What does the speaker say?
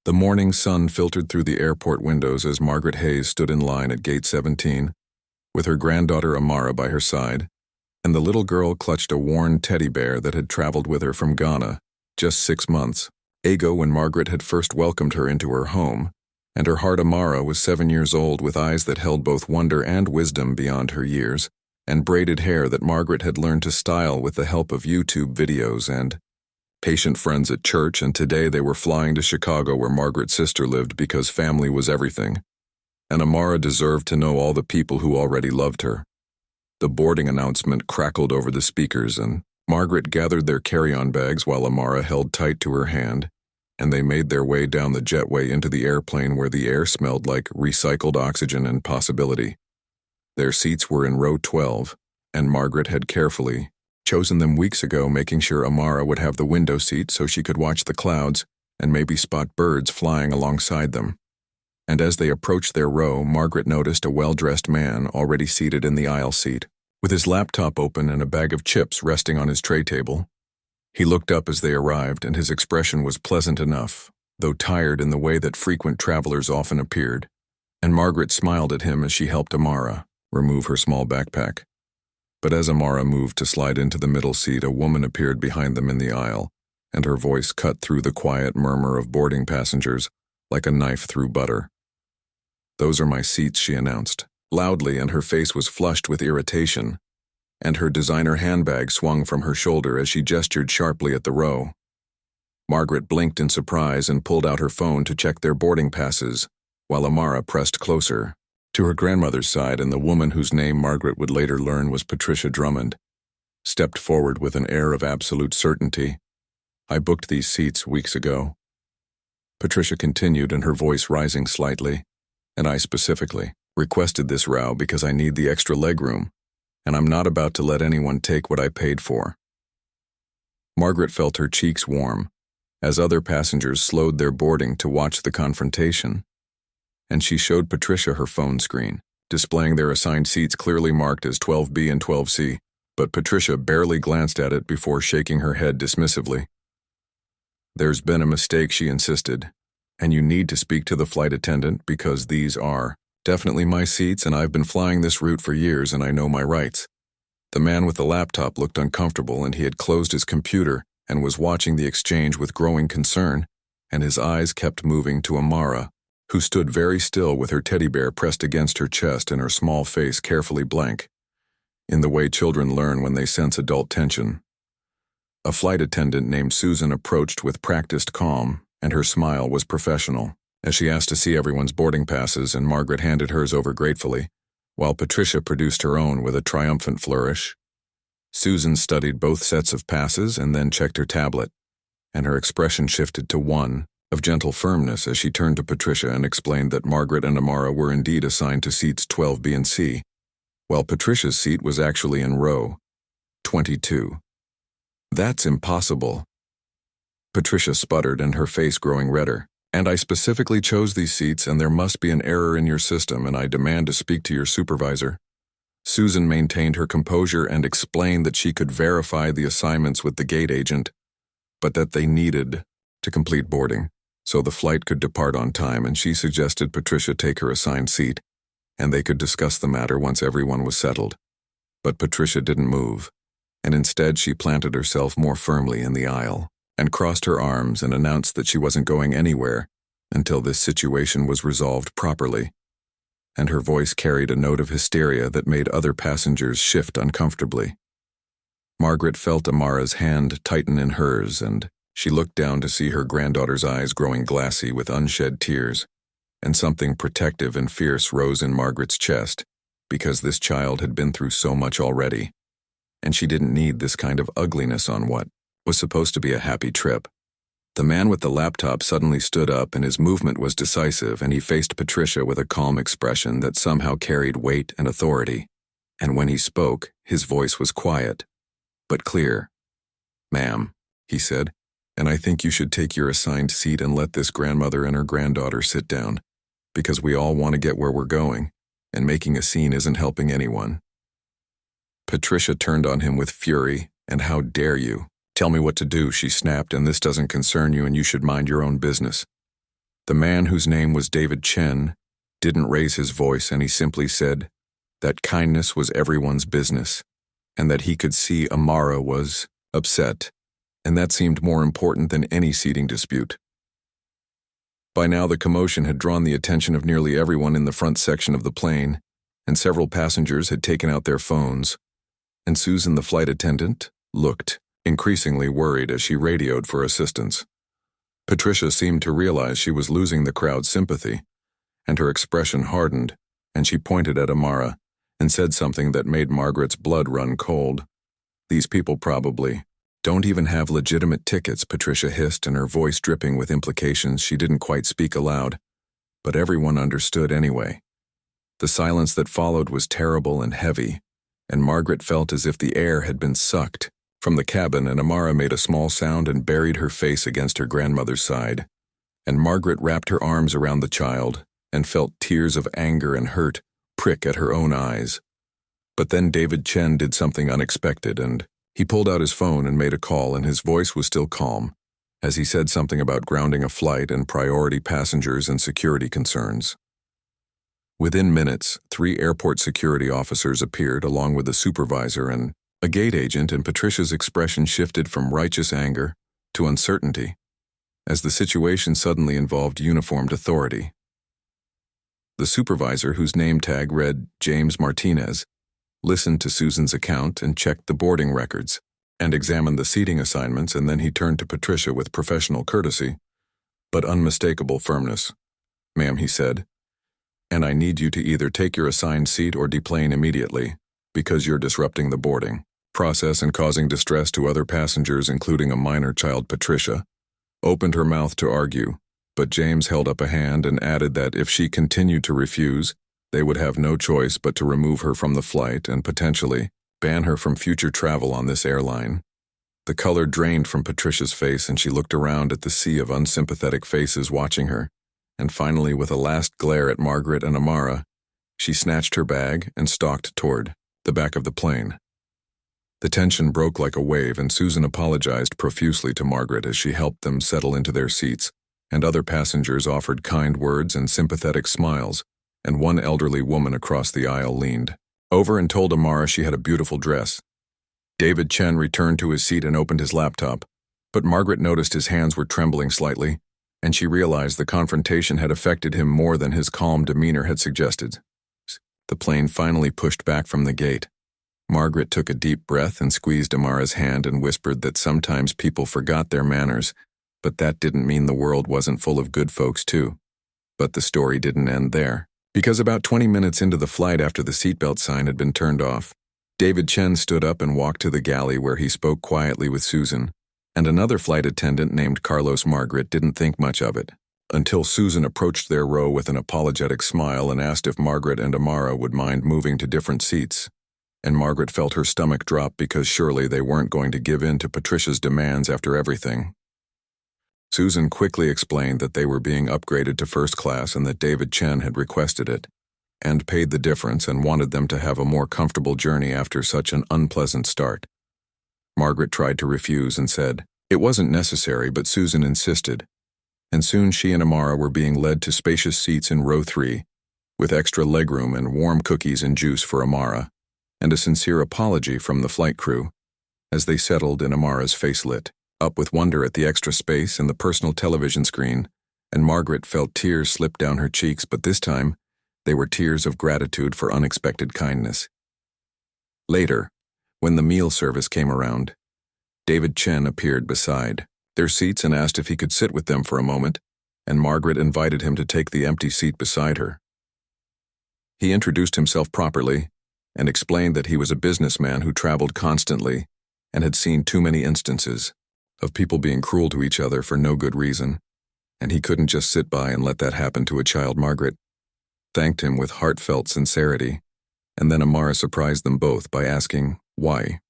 The morning sun filtered through the airport windows as Margaret Hayes stood in line at gate 17, with her granddaughter Amara by her side, and the little girl clutched a worn teddy bear that had traveled with her from Ghana, just 6 months ago when Margaret had first welcomed her into her home, and her heart Amara was 7 years old with eyes that held both wonder and wisdom beyond her years, and braided hair that Margaret had learned to style with the help of YouTube videos and patient friends at church, and today they were flying to Chicago where Margaret's sister lived because family was everything. And Amara deserved to know all the people who already loved her. The boarding announcement crackled over the speakers, and Margaret gathered their carry-on bags while Amara held tight to her hand, and they made their way down the jetway into the airplane where the air smelled like recycled oxygen and possibility. Their seats were in row 12, and Margaret had carefully chosen them weeks ago, making sure Amara would have the window seat so she could watch the clouds and maybe spot birds flying alongside them. And as they approached their row, Margaret noticed a well-dressed man already seated in the aisle seat, with his laptop open and a bag of chips resting on his tray table. He looked up as they arrived, and his expression was pleasant enough, though tired in the way that frequent travelers often appeared, and Margaret smiled at him as she helped Amara remove her small backpack. But as Amara moved to slide into the middle seat, a woman appeared behind them in the aisle, and her voice cut through the quiet murmur of boarding passengers like a knife through butter. "Those are my seats," she announced, loudly, and her face was flushed with irritation, and her designer handbag swung from her shoulder as she gestured sharply at the row. Margaret blinked in surprise and pulled out her phone to check their boarding passes, while Amara pressed closer to her grandmother's side, and the woman whose name Margaret would later learn was Patricia Drummond stepped forward with an air of absolute certainty. "I booked these seats weeks ago," Patricia continued, and her voice rising slightly, "and I specifically requested this row because I need the extra legroom, and I'm not about to let anyone take what I paid for." Margaret felt her cheeks warm as other passengers slowed their boarding to watch the confrontation, and she showed Patricia her phone screen, displaying their assigned seats clearly marked as 12B and 12C, but Patricia barely glanced at it before shaking her head dismissively. "There's been a mistake," she insisted, "and you need to speak to the flight attendant because these are definitely my seats, and I've been flying this route for years and I know my rights." The man with the laptop looked uncomfortable, and he had closed his computer and was watching the exchange with growing concern, and his eyes kept moving to Amara, who stood very still with her teddy bear pressed against her chest and her small face carefully blank, in the way children learn when they sense adult tension. A flight attendant named Susan approached with practiced calm, and her smile was professional, as she asked to see everyone's boarding passes, and Margaret handed hers over gratefully, while Patricia produced her own with a triumphant flourish. Susan studied both sets of passes and then checked her tablet, and her expression shifted to one of gentle firmness as she turned to Patricia and explained that Margaret and Amara were indeed assigned to seats 12B and C, while Patricia's seat was actually in row 22. "That's impossible," Patricia sputtered, and her face growing redder. "And I specifically chose these seats, and there must be an error in your system, and I demand to speak to your supervisor." Susan maintained her composure and explained that she could verify the assignments with the gate agent, but that they needed to complete boarding so the flight could depart on time, and she suggested Patricia take her assigned seat, and they could discuss the matter once everyone was settled. But Patricia didn't move, and instead she planted herself more firmly in the aisle and crossed her arms and announced that she wasn't going anywhere until this situation was resolved properly, and her voice carried a note of hysteria that made other passengers shift uncomfortably. Margaret felt Amara's hand tighten in hers, and she looked down to see her granddaughter's eyes growing glassy with unshed tears, and something protective and fierce rose in Margaret's chest, because this child had been through so much already, and she didn't need this kind of ugliness on what was supposed to be a happy trip. The man with the laptop suddenly stood up, and his movement was decisive, and he faced Patricia with a calm expression that somehow carried weight and authority. And when he spoke, his voice was quiet, but clear. "Ma'am," he said, "and I think you should take your assigned seat and let this grandmother and her granddaughter sit down, because we all want to get where we're going, and making a scene isn't helping anyone." Patricia turned on him with fury, and "How dare you? Tell me what to do," she snapped, "and this doesn't concern you, and you should mind your own business." The man, whose name was David Chen, didn't raise his voice, and he simply said that kindness was everyone's business, and that he could see Amara was upset, and that seemed more important than any seating dispute. By now, the commotion had drawn the attention of nearly everyone in the front section of the plane, and several passengers had taken out their phones, and Susan, the flight attendant, looked increasingly worried as she radioed for assistance. Patricia seemed to realize she was losing the crowd's sympathy, and her expression hardened, and she pointed at Amara and said something that made Margaret's blood run cold. "These people probably don't even have legitimate tickets," Patricia hissed, and her voice dripping with implications she didn't quite speak aloud. But everyone understood anyway. The silence that followed was terrible and heavy, and Margaret felt as if the air had been sucked from the cabin, and Amara made a small sound and buried her face against her grandmother's side. And Margaret wrapped her arms around the child and felt tears of anger and hurt prick at her own eyes. But then David Chen did something unexpected, and he pulled out his phone and made a call, and his voice was still calm, as he said something about grounding a flight and priority passengers and security concerns. Within minutes, 3 airport security officers appeared along with a supervisor and a gate agent, and Patricia's expression shifted from righteous anger to uncertainty, as the situation suddenly involved uniformed authority. The supervisor, whose name tag read James Martinez, listened to Susan's account and checked the boarding records and examined the seating assignments, and then he turned to Patricia with professional courtesy but unmistakable firmness. "Ma'am," he said, "and I need you to either take your assigned seat or deplane immediately, because you're disrupting the boarding process and causing distress to other passengers, including a minor child." Patricia opened her mouth to argue, but James held up a hand and added that if she continued to refuse, they would have no choice but to remove her from the flight and potentially ban her from future travel on this airline. The color drained from Patricia's face, and she looked around at the sea of unsympathetic faces watching her, and finally, with a last glare at Margaret and Amara, she snatched her bag and stalked toward the back of the plane. The tension broke like a wave, and Susan apologized profusely to Margaret as she helped them settle into their seats, and other passengers offered kind words and sympathetic smiles, and one elderly woman across the aisle leaned over and told Amara she had a beautiful dress. David Chen returned to his seat and opened his laptop, but Margaret noticed his hands were trembling slightly, and she realized the confrontation had affected him more than his calm demeanor had suggested. The plane finally pushed back from the gate. Margaret took a deep breath and squeezed Amara's hand and whispered that sometimes people forgot their manners, but that didn't mean the world wasn't full of good folks too. But the story didn't end there, because about 20 minutes into the flight, after the seatbelt sign had been turned off, David Chen stood up and walked to the galley where he spoke quietly with Susan, and another flight attendant named Carlos. Margaret didn't think much of it, until Susan approached their row with an apologetic smile and asked if Margaret and Amara would mind moving to different seats. And Margaret felt her stomach drop, because surely they weren't going to give in to Patricia's demands after everything. Susan quickly explained that they were being upgraded to first class and that David Chen had requested it, and paid the difference, and wanted them to have a more comfortable journey after such an unpleasant start. Margaret tried to refuse and said it wasn't necessary, but Susan insisted, and soon she and Amara were being led to spacious seats in row 3, with extra legroom and warm cookies and juice for Amara, and a sincere apology from the flight crew. As they settled in, Amara's face lit up with wonder at the extra space and the personal television screen, and Margaret felt tears slip down her cheeks, but this time they were tears of gratitude for unexpected kindness. Later, when the meal service came around, David Chen appeared beside their seats and asked if he could sit with them for a moment, and Margaret invited him to take the empty seat beside her. He introduced himself properly and explained that he was a businessman who traveled constantly and had seen too many instances of people being cruel to each other for no good reason, and he couldn't just sit by and let that happen to a child. Margaret thanked him with heartfelt sincerity, and then Amara surprised them both by asking why